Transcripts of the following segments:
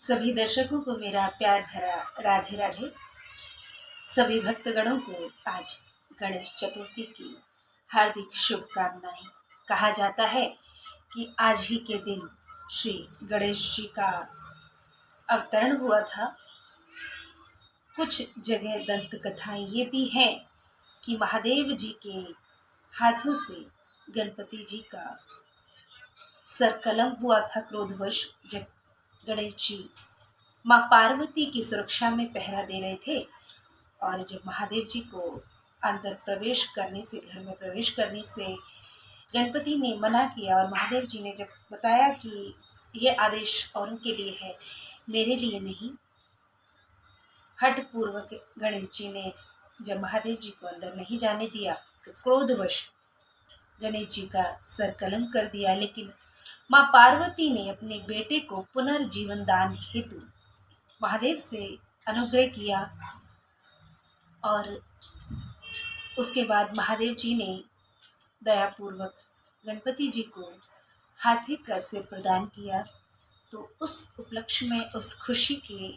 सभी दर्शकों को मेरा प्यार भरा राधे राधे। सभी भक्तगणों को आज गणेश चतुर्थी की हार्दिक शुभकामनाएं। कहा जाता है कि आज ही के दिन श्री गणेश जी का अवतरण हुआ था। कुछ जगह दंत कथाएं ये भी हैं कि महादेव जी के हाथों से गणपति जी का सर कलम हुआ था क्रोधवश, जब गणेश जी माँ पार्वती की सुरक्षा में पहरा दे रहे थे और जब महादेव जी को अंदर प्रवेश करने से, घर में प्रवेश करने से गणपति ने मना किया और महादेव जी ने जब बताया कि ये आदेश औरों के लिए है, मेरे लिए नहीं, हठपूर्वक गणेश जी ने जब महादेव जी को अंदर नहीं जाने दिया तो क्रोधवश गणेश जी का सर कलम कर दिया। लेकिन माँ पार्वती ने अपने बेटे को पुनर्जीवन दान हेतु महादेव से अनुग्रह किया और उसके बाद महादेव जी ने दयापूर्वक गणपति जी को हाथी का सिर प्रदान किया। तो उस उपलक्ष्य में, उस खुशी के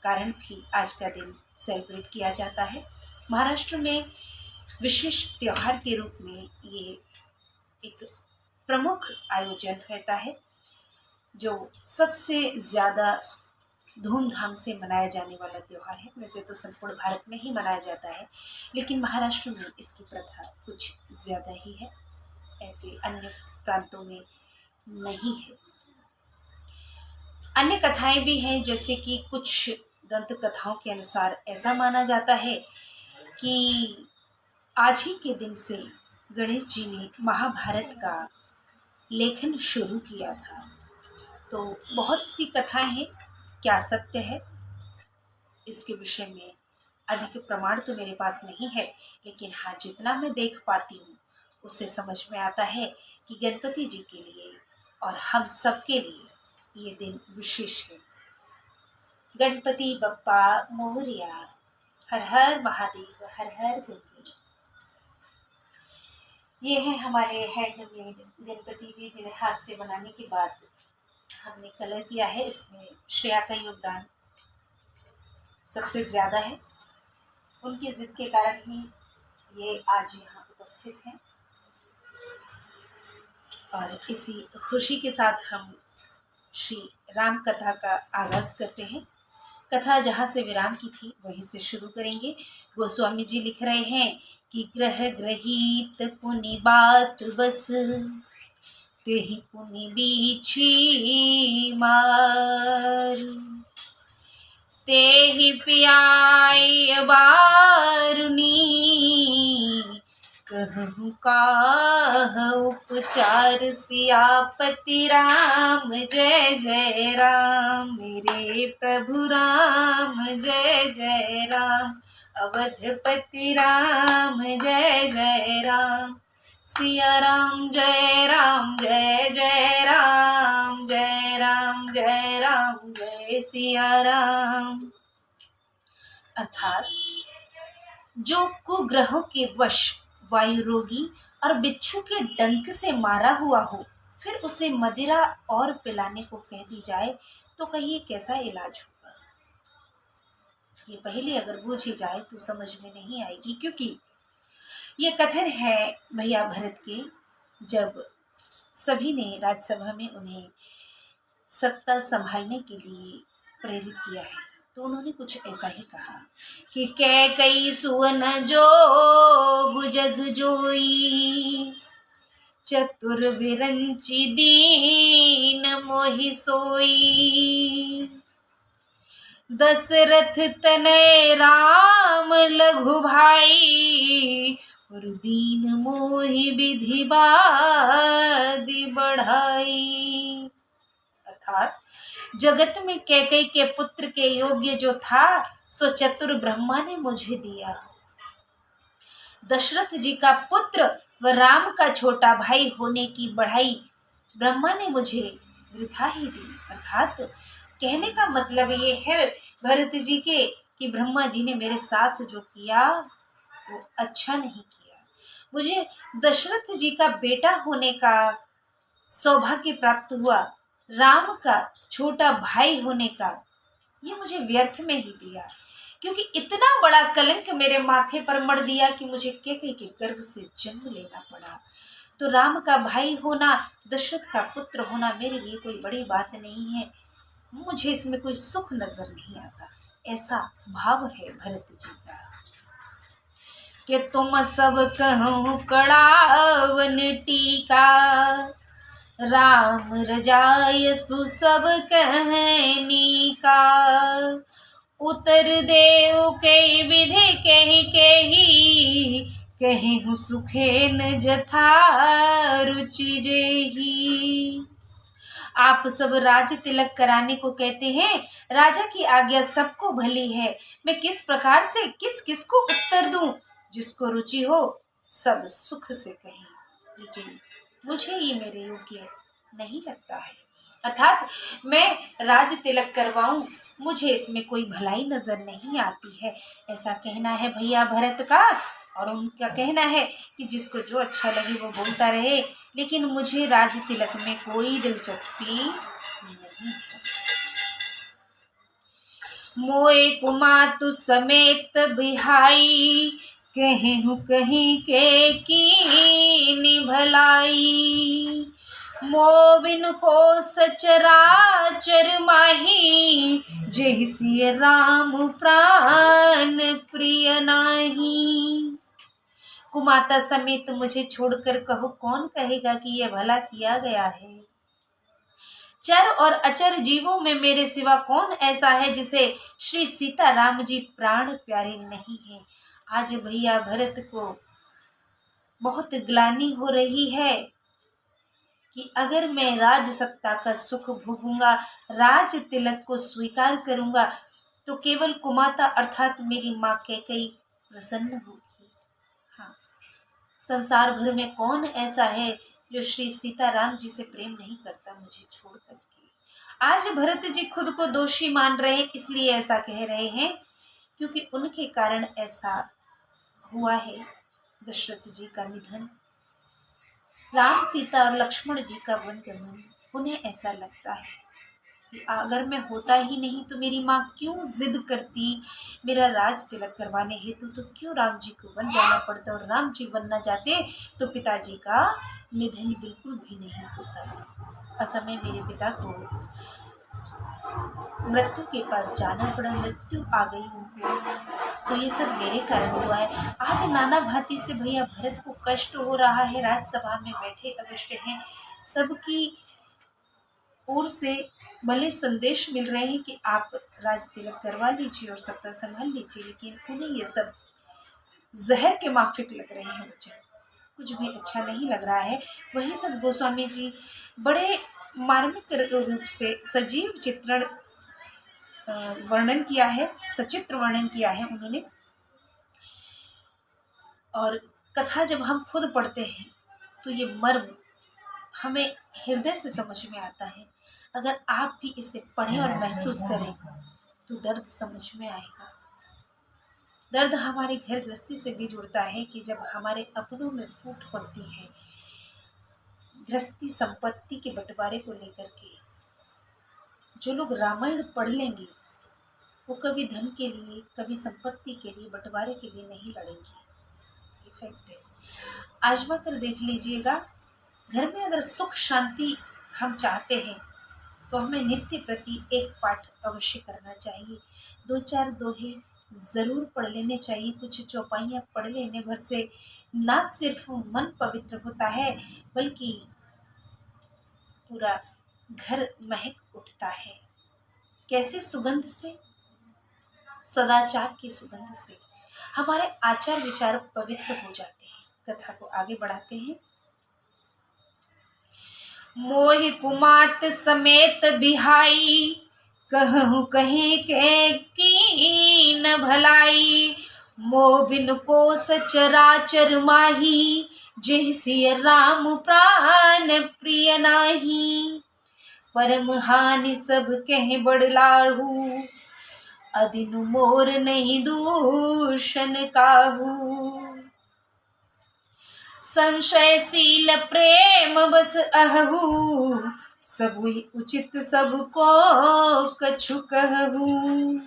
कारण भी आज का दिन सेलिब्रेट किया जाता है। महाराष्ट्र में विशेष त्योहार के रूप में ये एक प्रमुख आयोजन रहता है जो सबसे ज़्यादा धूमधाम से मनाया जाने वाला त्यौहार है। वैसे तो संपूर्ण भारत में ही मनाया जाता है, लेकिन महाराष्ट्र में इसकी प्रथा कुछ ज़्यादा ही है, ऐसे अन्य प्रांतों में नहीं है। अन्य कथाएं भी हैं, जैसे कि कुछ दंत कथाओं के अनुसार ऐसा माना जाता है कि आज ही के दिन से गणेश जी ने महाभारत का लेखन शुरू किया था। तो बहुत सी कथाएं हैं, क्या सत्य है इसके विषय में अधिक प्रमाण तो मेरे पास नहीं है, लेकिन हाँ, जितना मैं देख पाती हूँ उससे समझ में आता है कि गणपति जी के लिए और हम सब के लिए ये दिन विशेष है। गणपति बप्पा मोरया, हर हर महादेव, हर हर गणपति। ये है हमारे हैंडमेड गणपति जी, जिन्हें हाथ से बनाने के बाद हमने कलर किया है। इसमें श्रेया का योगदान सबसे ज़्यादा है। उनकी जिद के कारण ही ये आज यहाँ उपस्थित हैं और इसी खुशी के साथ हम श्री राम कथा का आगाज़ करते हैं। कथा जहाँ से विराम की थी वहीं से शुरू करेंगे। गोस्वामी जी लिख रहे हैं कि ग्रह ग्रहीत पुनि बात बस, तेहि पुनि बीछी मार, तेहि पियाय बारुनी, कहूँ काह उपचार, सियापति राम जय जय राम, मेरे प्रभु राम जय जय राम, अवधपति राम जय जय राम, सिया राम जय राम जय जय राम, जय राम जय राम जय सिया राम। अर्थात जो कुग्रहों के वश वायु रोगी और बिच्छू के डंक से मारा हुआ हो, फिर उसे मदिरा और पिलाने को कह दी जाए तो कहिए कैसा इलाज होगा। ये पहले अगर बूझी जाए तो समझ में नहीं आएगी, क्योंकि ये कथन है भैया भरत के, जब सभी ने राज्यसभा में उन्हें सत्ता संभालने के लिए प्रेरित किया है, तो उन्होंने कुछ ऐसा ही कहा कि कैकई सुवन जो जग जोई, चतुर विरंचि दीन मोहि सोई, दशरथ तनय राम लघु भाई, और दीन मोहि विधि बादि बढ़ाई। अर्थात जगत में कैकई के पुत्र के योग्य जो था सो चतुर ब्रह्मा ने मुझे दिया। दशरथ जी का पुत्र व राम का छोटा भाई होने की बढ़ाई ब्रह्मा ने मुझे वृथा ही दी। अर्थात कहने का मतलब ये है भरत जी के कि ब्रह्मा जी ने मेरे साथ जो किया वो अच्छा नहीं किया। मुझे दशरथ जी का बेटा होने का सौभाग्य प्राप्त हुआ, राम का छोटा भाई होने का ये मुझे व्यर्थ में ही दिया, क्योंकि इतना बड़ा कलंक मेरे माथे पर मढ़ दिया कि मुझे कैकेयी के गर्भ से जन्म लेना पड़ा। तो राम का भाई होना, दशरथ का पुत्र होना मेरे लिए कोई बड़ी बात नहीं है, मुझे इसमें कोई सुख नजर नहीं आता। ऐसा भाव है भरत जी का कि तुम सब कहूँ कड़ावन टीका, राम रजाय सु सब कहनी का। उतर देव के विधि कही सुखेन जथा रुचि जेही। आप सब राज तिलक कराने को कहते हैं, राजा की आज्ञा सबको भली है, मैं किस प्रकार से किस किस को उत्तर दूं। जिसको रुचि हो सब सुख से कहें, लेकिन मुझे ये मेरे योग्य नहीं लगता है। अर्थात मैं राज तिलक करवाऊं, मुझे इसमें कोई भलाई नजर नहीं आती है, ऐसा कहना है भैया भरत का। और उनका कहना है कि जिसको जो अच्छा लगे वो बोलता रहे, लेकिन मुझे राज तिलक में कोई दिलचस्पी नहीं है। मोए कुमातु समेत बिहाई, कहूँ कहीं के कीनी भलाई। मोबिन को सचराचर माही, जेहि सिय राम प्राण प्रिय नाही। कुमाता समेत मुझे छोड़कर कहो कौन कहेगा कि यह भला किया गया है। चर और अचर जीवों में मेरे सिवा कौन ऐसा है जिसे श्री सीता राम जी प्राण प्यारे नहीं है। आज भैया भरत को बहुत ग्लानि हो रही है कि अगर मैं राज सत्ता का सुख भोगूंगा, राज तिलक को स्वीकार करूंगा, तो केवल कुमाता अर्थात मेरी माँ कैकेयी प्रसन्न होगी। हाँ, संसार भर में कौन ऐसा है जो श्री सीता राम जी से प्रेम नहीं करता मुझे छोड़ करके। आज भरत जी खुद को दोषी मान रहे हैं, इसलिए ऐसा कह रहे हैं क्योंकि उनके कारण ऐसा हुआ है। दशरथ जी का निधन, राम सीता और लक्ष्मण जी का वनगमन, उन्हें ऐसा लगता है कि अगर मैं होता ही नहीं तो मेरी माँ क्यों जिद करती मेरा राज तिलक करवाने हेतु, तो क्यों राम जी को वन जाना पड़ता, और राम जी वन न जाते तो पिताजी का निधन बिल्कुल भी नहीं होता। असमय मेरे पिता को मृत्यु के पास जाना पड़ा, मृत्यु आ गई उनको, तो ये सब मेरे कारण हुआ है। आज नाना भांति से भैया भरत को कष्ट हो रहा है, राज्यसभा में बैठे अवश्य हैं, सबकी ओर से भले संदेश मिल रहे हैं कि आप राज तिलक करवा लीजिए और सत्ता संभाल लीजिए, लेकिन उन्हें ये सब जहर के माफिक लग रहे हैं, मुझे कुछ भी अच्छा नहीं लग रहा है। वही सब गोस्वामी जी बड़े मार्मिक रूप से सजीव चित्रण वर्णन किया है, सचित्र वर्णन किया है उन्होंने। और कथा जब हम खुद पढ़ते हैं तो ये मर्म हमें हृदय से समझ में आता है। अगर आप भी इसे पढ़ें और महसूस करें तो दर्द समझ में आएगा। दर्द हमारे घर गृहस्थी से भी जुड़ता है कि जब हमारे अपनों में फूट पड़ती है गृहस्थी संपत्ति के बंटवारे को लेकर के। जो लोग रामायण पढ़ लेंगे वो कभी धन के लिए, कभी संपत्ति के लिए, बंटवारे के लिए नहीं लड़ेंगे। इफेक्ट है, आजमा कर देख लीजिएगा। घर में अगर सुख शांति हम चाहते हैं तो हमें नित्य प्रति एक पाठ अवश्य करना चाहिए, 2-4 दोहे जरूर पढ़ लेने चाहिए। कुछ चौपाइयाँ पढ़ लेने भर से ना सिर्फ मन पवित्र होता है बल्कि पूरा घर महक उठता है। कैसे सुगंध से? सदाचार की सुगंध से हमारे आचार विचार पवित्र हो जाते हैं। कथा को आगे बढ़ाते हैं। मोहि कुमात समेत बिहाई, कहूँ कहीं के कीन भलाई। मोह बिन को सचराचर माही, जेहि सिय राम प्राण प्रिय नाही। परम हानि सब कह बड़लाहू, अदिनु मोर नहीं दूषण काहू। संशयशील प्रेम बस अहू, सब हुई उचित सबको कछु कहूँ।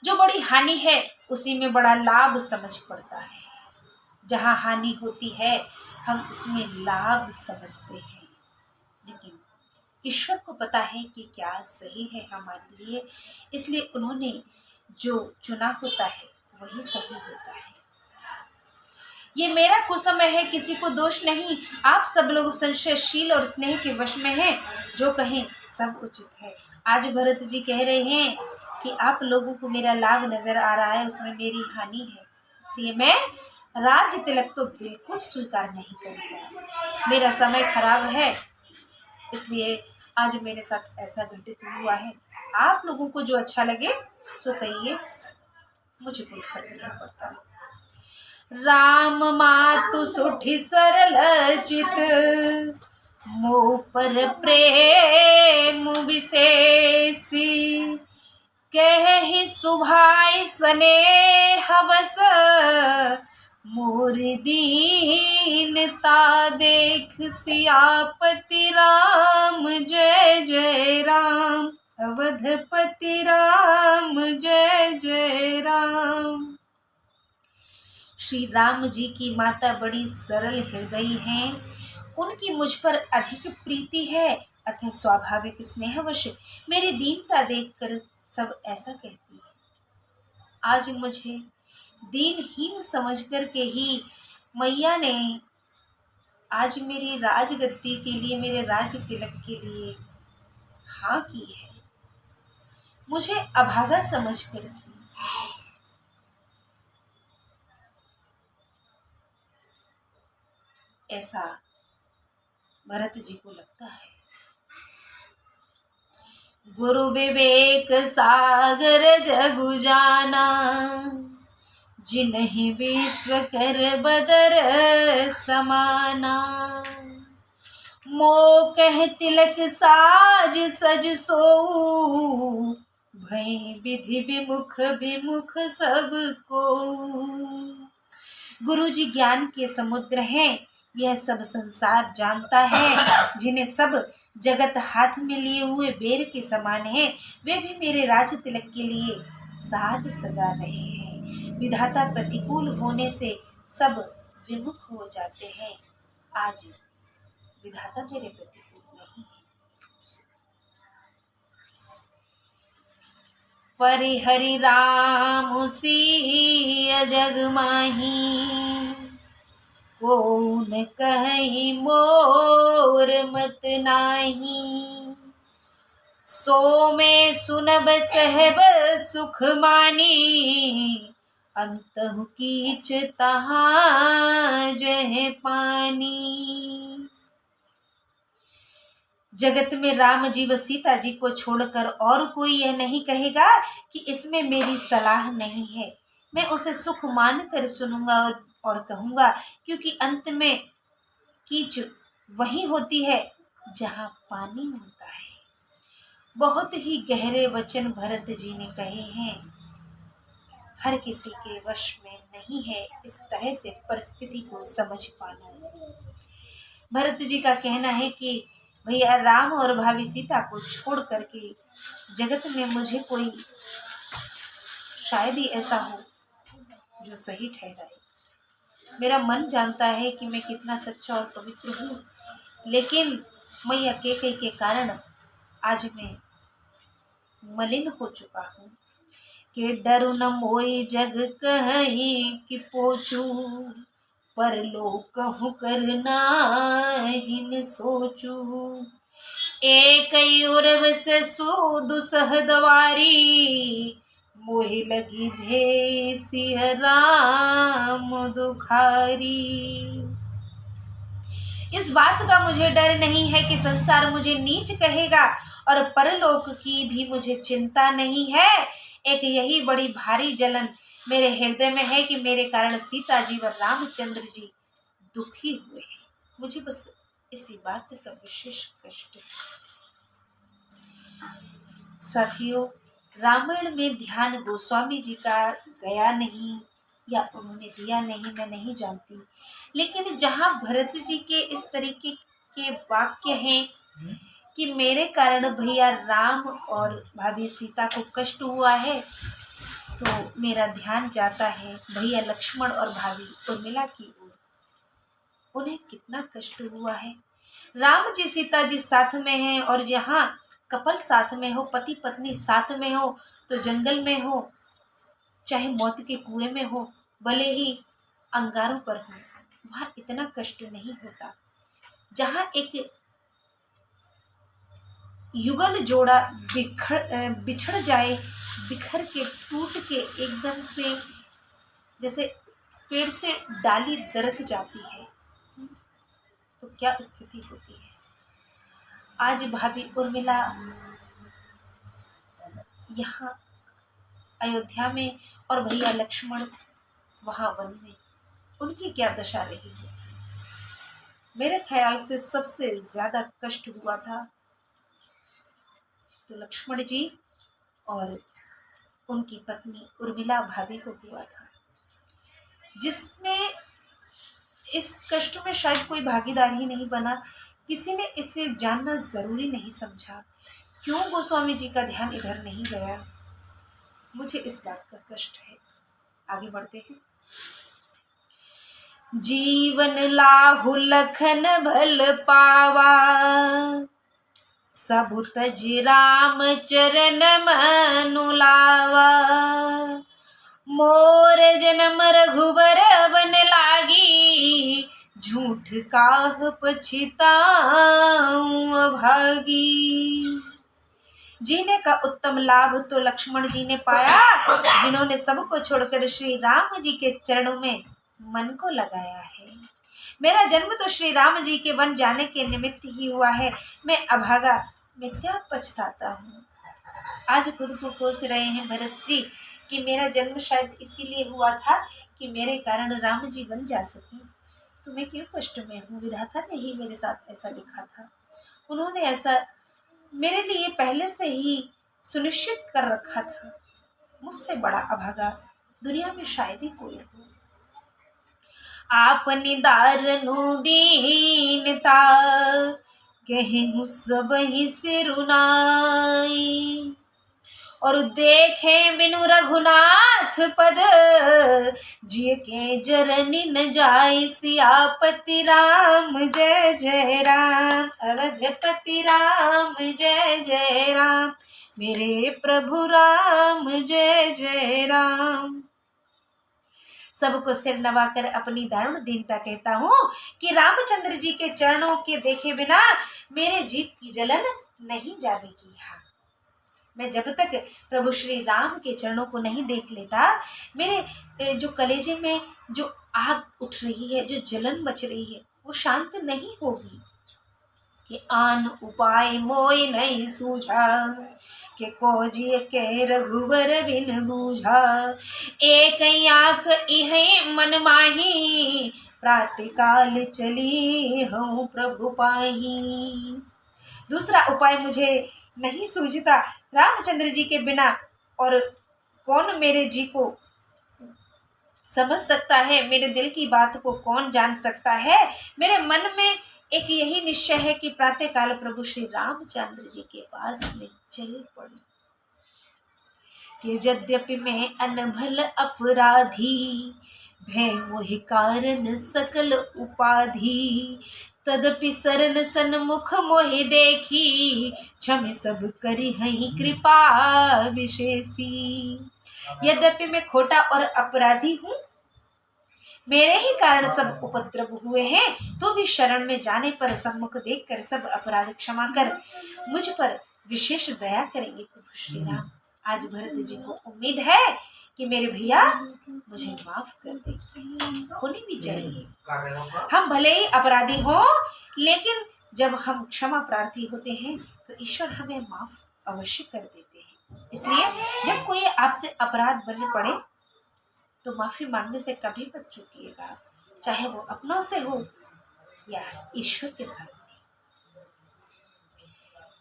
जो बड़ी हानि है उसी में बड़ा लाभ समझ पड़ता है। जहाँ हानि होती है हम उसमें लाभ समझते हैं, लेकिन ईश्वर को पता है कि क्या सही है हमारे लिए, इसलिए उन्होंने जो चुना होता है वही सही होता है। ये मेरा कुसमय है, किसी को दोष नहीं। आप सब लोग संशयशील और स्नेह के वश में हैं, जो कहें सब उचित है। आज भरत जी कह रहे हैं कि आप लोगों को मेरा लाभ नजर आ रहा है, उसमें मेरी हानि है, इसलिए मैं राज्य तिलक तो बिल्कुल स्वीकार नहीं करूँगा। मेरा समय खराब है, इसलिए आज मेरे साथ ऐसा घटित हुआ है। आप लोगों को जो अच्छा लगे सो कहिए, मुझे कोई फर्क नहीं पड़ता। राम मातु सुठी सरल चित, मोह पर प्रेम विशेषी। कहि सुभाय स्नेह बस, मोर दीनता देख। सियापति राम जय जय राम, अवधपति राम जय जय राम। श्री राम जी की माता बड़ी सरल हृदयी हैं, उनकी मुझ पर अधिक प्रीति है, अतः स्वाभाविक स्नेहवश मेरी दीनता देखकर सब ऐसा कहती है। आज मुझे दीनहीन समझ कर के ही मैया ने आज मेरी राजगद्दी के लिए, मेरे राज तिलक के लिए हाँ की है, मुझे अभागा समझ कर की। ऐसा भरत जी को लगता है। गुरु विवेक सागर जगु जाना, जिन्हि विश्व कर बदर समाना। मोह कह तिलक साज सज सोऊ, भय विधि विमुख विमुख सबको। गुरु जी ज्ञान के समुद्र हैं, यह सब संसार जानता है। जिन्हें सब जगत हाथ में लिए हुए बेर के समान है, वे भी मेरे राज तिलक के लिए साज सजा रहे हैं। विधाता प्रतिकूल होने से सब विमुख हो जाते हैं। आज विधाता मेरे प्रतिकूल नहीं है। परिहरि राम सिय जग माही, कौन कहि मोर मत नाही। सो में सुनब सहब सुख मानी, अंतहु कीच तहाँ जह पानी। जगत में राम जी व सीता जी को छोड़कर और कोई यह नहीं कहेगा कि इसमें मेरी सलाह नहीं है। मैं उसे सुख मान कर सुनूंगा और कहूंगा, क्योंकि अंत में कीच वही होती है जहां पानी होता है। बहुत ही गहरे वचन भरत जी ने कहे हैं। हर किसी के वश में नहीं है इस तरह से परिस्थिति को समझ पाना। भरत जी का कहना है कि भैया राम और भाभी सीता को छोड़ करके जगत में मुझे कोई शायद ही ऐसा हो जो सही ठहराए। मेरा मन जानता है कि मैं कितना सच्चा और पवित्र हूँ, लेकिन मैया कैकेयी के कारण आज मैं मलिन हो चुका हूँ। कि डरु न मोई जग कहीं कि पोचू, पर लोक कहूँ कर नाहिन सोचू। एक उर्व से सुदुसह दवारी, मोहि लगी भेसिय राम दुखारी। इस बात का मुझे डर नहीं है कि संसार मुझे नीच कहेगा, और परलोक की भी मुझे चिंता नहीं है। एक यही बड़ी भारी जलन मेरे हृदय में है कि मेरे कारण सीता जी व रामचंद्र जी दुखी हुए हैं। मुझे बस इसी बात का विशेष कष्ट है। साथियों, रामायण में ध्यान गोस्वामी जी का गया नहीं या उन्होंने दिया नहीं, मैं नहीं जानती, लेकिन जहाँ भरत जी के इस तरीके के वाक्य हैं कि मेरे कारण भैया राम और भाभी सीता को कष्ट हुआ है, तो मेरा ध्यान जाता है भैया लक्ष्मण और भाभी उर्मिला की ओर। उन्हें कितना कष्ट हुआ है। राम जी सीता जी साथ में हैं, और यहाँ कपल साथ में हो, पति पत्नी साथ में हो, तो जंगल में हो, चाहे मौत के कुएं में हो, भले ही अंगारों पर हो, वहाँ इतना कष्ट नहीं होता। जहाँ एक युगल जोड़ा बिछड़ जाए, बिखर के टूट के एकदम से जैसे पेड़ से डाली दरक जाती है, तो क्या स्थिति होती है। आज भाभी उर्मिला यहाँ अयोध्या में और भैया लक्ष्मण वहाँ वन में, उनकी क्या दशा रही है। मेरे ख्याल से सबसे ज्यादा कष्ट हुआ था तो लक्ष्मण जी और उनकी पत्नी उर्मिला भाभी को हुआ था, जिसमें इस कष्ट में शायद कोई भागीदार ही नहीं बना। किसी ने इसे जानना जरूरी नहीं समझा। क्यों गोस्वामी जी का ध्यान इधर नहीं गया, मुझे इस बात का कष्ट है। आगे बढ़ते हैं। जीवन लाहु लखन भल पावा, सबु तज राम चरण मनु लावा। मोर जन्म रघुबर बन लागी, झूठ काह पछिताऊं भागी। जीने का उत्तम लाभ तो लक्ष्मण जी ने पाया, जिन्होंने सबको छोड़कर श्री राम जी के चरणों में मन को लगाया है। मेरा जन्म तो श्री राम जी के वन जाने के निमित्त ही हुआ है। मैं अभागा, मैं क्या पछताता हूँ। आज खुद को कोस रहे हैं भरत जी कि मेरा जन्म शायद इसीलिए हुआ था कि मेरे कारण राम जी वन जा सके। तो मैं क्यों कष्ट में हूँ। विधाता ने ही मेरे साथ ऐसा लिखा था। उन्होंने ऐसा मेरे लिए पहले से ही सुनिश्चित कर रखा था। मुझसे बड़ा अभागा दुनिया में शायद ही कोई हो। आपनि दारनु दीनता, कहूँ सब ही सिरुनाई। और देखे बिनु रघुनाथ पद, जिय के जरनी न जाय। सियापति राम जय जय राम, अवधपति राम जय जय राम, मेरे प्रभु राम जय जय राम। सबको सिर नवाकर अपनी दारुण दीनता कहता हूँ कि रामचंद्र जी के चरणों के देखे बिना मेरे जीव की जलन नहीं जाएगी। हाँ, मैं जब तक प्रभु श्री राम के चरणों को नहीं देख लेता, मेरे जो कलेजे में जो आग उठ रही है, जो जलन मच रही है, वो शांत नहीं होगी। कि आन उपाय मोय नहीं सूझा, के कोजिय के रघुबर बिन बूझा। एक आँख इह मन माही, प्रातःकाल चली हूँ प्रभु पाही। दूसरा उपाय मुझे नहीं सूझता रामचंद्र जी के बिना। और कौन मेरे जी को समझ सकता है, मेरे दिल की बात को कौन जान सकता है। मेरे मन में एक यही निश्चय है कि प्रातःकाल प्रभु श्री रामचंद्र जी के पास में चल पड़ी। कि यद्यपि मैं अनभल अपराधी, भय मोहि कारण सकल उपाधि। तदपि सरन सन्मुख मोहि देखी, क्षम सब करि हई कृपा विशेषी। यद्यपि मैं खोटा और अपराधी हूँ, मेरे ही कारण सब उपद्रव हुए हैं, तो भी शरण में जाने पर सम्मुख देखकर सब अपराध क्षमा कर मुझ पर विशेष दया करेंगे प्रभु श्री राम। आज भरत जी को उम्मीद है कि मेरे भैया मुझे माफ कर देंगे। होनी भी चाहिए। हम भले ही अपराधी हों, लेकिन जब हम क्षमा प्रार्थी होते हैं तो ईश्वर हमें माफ अवश्य कर देते हैं। इसलिए जब कोई आपसे अपराध बन पड़े तो माफी मांगने से कभी मत चूकिएगा, चाहे वो अपनों से हो या ईश्वर के साथ।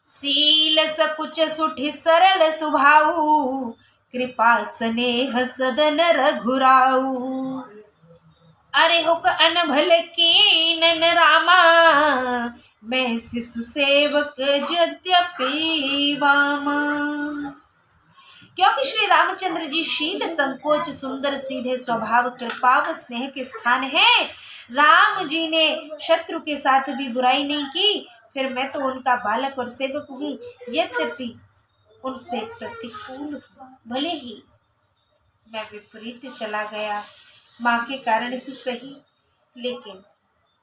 सील सकुच सुठि सरल सुभाऊ, कृपा स्नेह सदन रघुराऊ। अरे हो अनभल की नन रामा, मैं शिशु सेवक यद्यपि वामा। क्योंकि श्री रामचंद्र जी शील संकोच सुंदर सीधे स्वभाव कृपा व स्नेह के स्थान है। राम जी ने शत्रु के साथ भी बुराई नहीं की, फिर मैं तो उनका बालक और सेवक हूँ, यद्यपि उनसे प्रतिकूल हूँ। भले ही मैं विपरीत चला गया, माँ के कारण ही सही, लेकिन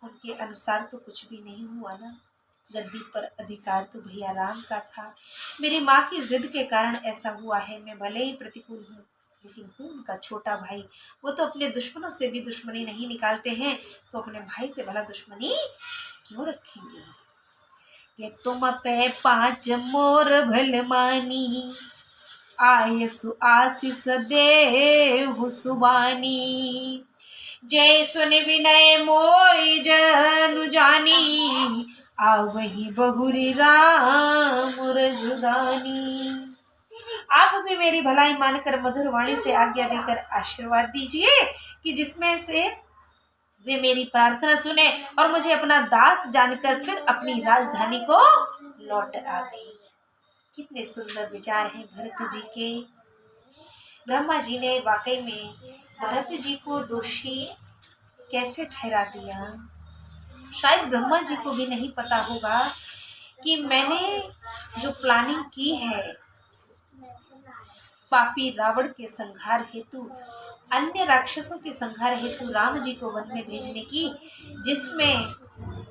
उनके अनुसार तो कुछ भी नहीं हुआ ना। गद्दी पर अधिकार तो भैया राम का था, मेरी माँ की जिद के कारण ऐसा हुआ है। मैं भले ही प्रतिकूल हूँ, लेकिन हूँ उनका छोटा भाई। वो तो अपने दुश्मनों से भी दुश्मनी नहीं निकालते हैं, तो अपने भाई से भला दुश्मनी क्यों रखेंगे। कि तुम पे पाँच मोर भलमानी, आयसु आशीष देहु सुबानी। जय सुन विनय मोय जनु जानी, आवही बहुरी राम रजुदानी। आप भी मेरी भलाई मानकर मधुर वाणी से आज्ञा देकर आशीर्वाद दीजिए कि जिसमें से वे मेरी प्रार्थना सुने और मुझे अपना दास जानकर फिर अपनी राजधानी को लौट आवे। कितने सुंदर विचार हैं भरत जी के। ब्रह्मा जी ने वाकई में भरत जी को दोषी कैसे ठहरा दिया। शायद ब्रह्मा जी को भी नहीं पता होगा कि मैंने जो प्लानिंग की है पापी रावण के संहार हेतु, अन्य राक्षसों के संहार हेतु राम जी को वन में भेजने की, जिसमें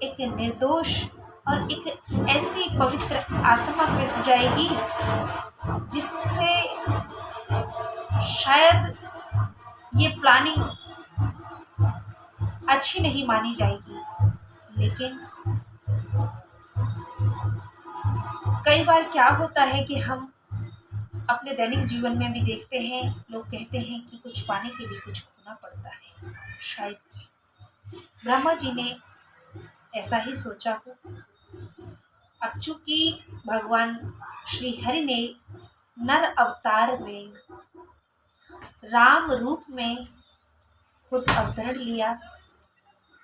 एक निर्दोष और एक ऐसी पवित्र आत्मा पिस जाएगी जिससे शायद ये प्लानिंग अच्छी नहीं मानी जाएगी। लेकिन कई बार क्या होता है कि हम अपने दैनिक जीवन में भी देखते हैं, लोग कहते हैं कि कुछ पाने के लिए कुछ खोना पड़ता है। शायद ब्रह्मा जी ने ऐसा ही सोचा हो। अब चूंकि भगवान श्री हरि ने नर अवतार में राम रूप में खुद अवतरण लिया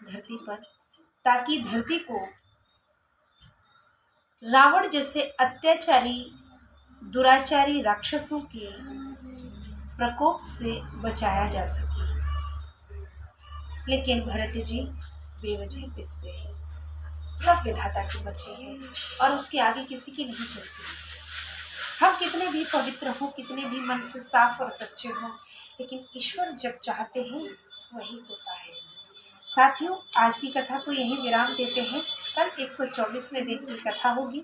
धरती पर, ताकि धरती को रावण जैसे अत्याचारी दुराचारी राक्षसों के प्रकोप से बचाया जा सके। लेकिन भरत जी बेवजह पिस गए। सब विधाता की मर्जी है और उसके आगे किसी की नहीं चलती। हम कितने भी पवित्र हों, कितने भी मन से साफ और सच्चे हों, लेकिन ईश्वर जब चाहते हैं वही होता है। साथियों, आज की कथा को यहीं विराम देते हैं। कल 124वें दिन की कथा होगी,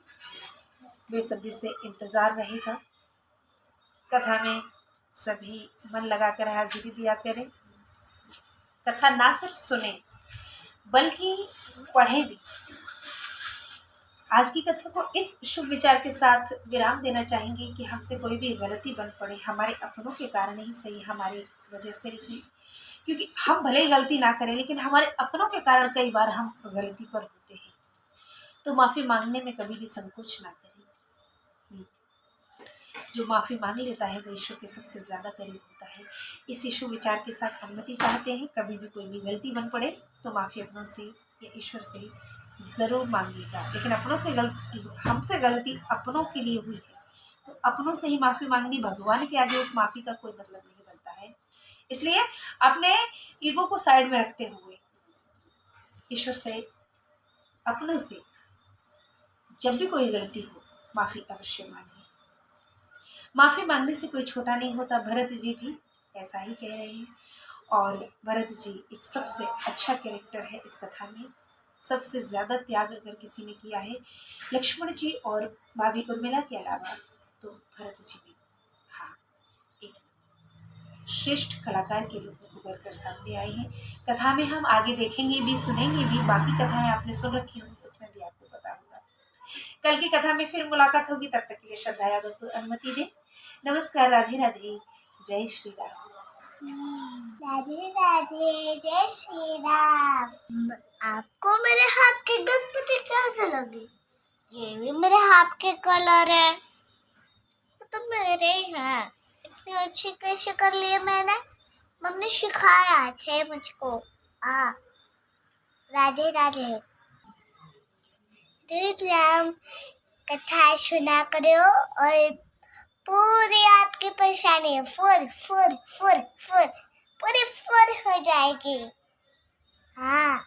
बेसब्री से इंतजार रहेगा। कथा में सभी मन लगाकर हाजिरी दिया करें। कथा ना सिर्फ सुने बल्कि पढ़ें भी। आज की कथा को इस शुभ विचार के साथ विराम देना चाहेंगे कि हमसे कोई भी गलती बन पड़े, हमारे अपनों के कारण ही सही, हमारी वजह से ही, क्योंकि हम भले ही गलती ना करें लेकिन हमारे अपनों के कारण कई बार हम गलती पर होते हैं, तो माफ़ी मांगने में कभी भी संकोच ना करें। जो माफ़ी मांग लेता है वो ईश्वर के सबसे ज़्यादा करीब होता है। इस ईश्वर विचार के साथ अनुमति चाहते हैं, कभी भी कोई भी गलती बन पड़े तो माफ़ी अपनों से या ईश्वर से ज़रूर मांगिएगा। लेकिन अपनों से हमसे गलती अपनों के लिए हुई है तो अपनों से ही माफ़ी मांगनी, भगवान के आगे उस माफ़ी का कोई मतलब नहीं बनता है। इसलिए अपने ईगो को साइड में रखते हुए ईश्वर से, अपनों से जब भी कोई गलती हो माफ़ी अवश्य मांगिए। माफ़ी मांगने से कोई छोटा नहीं होता। भरत जी भी ऐसा ही कह रहे हैं और भरत जी एक सबसे अच्छा कैरेक्टर है इस कथा में। सबसे ज़्यादा त्याग अगर किसी ने किया है लक्ष्मण जी और भाभी उर्मिला के अलावा तो भरत जी ने, हाँ, एक श्रेष्ठ कलाकार के रूप में उभर कर सामने आए हैं। कथा में हम आगे देखेंगे भी, सुनेंगे भी। बाकी कथाएं आपने सुन रखी होंगी, उसमें भी आपको पता होगा। कल की कथा में फिर मुलाकात होगी, तब तक के लिए श्रद्धा यादव को अनुमति दें। नमस्कार, राधे राधे, जय श्री राम। राधे राधे, जय श्री राम। आपको मेरे हाथ के गणपति कैसे लगे? ये भी मेरे हाथ के कलर है, वो तो मेरे ही हैं। इतनी अच्छी कैसे कर लिए मैंने? मम्मी सिखाया थे मुझको। हाँ, राधे राधे। रोज राम कथा सुना करो और पूरी आपकी परेशानी फुर फुर फुर फुर पूरी फुर हो जाएगी। हाँ।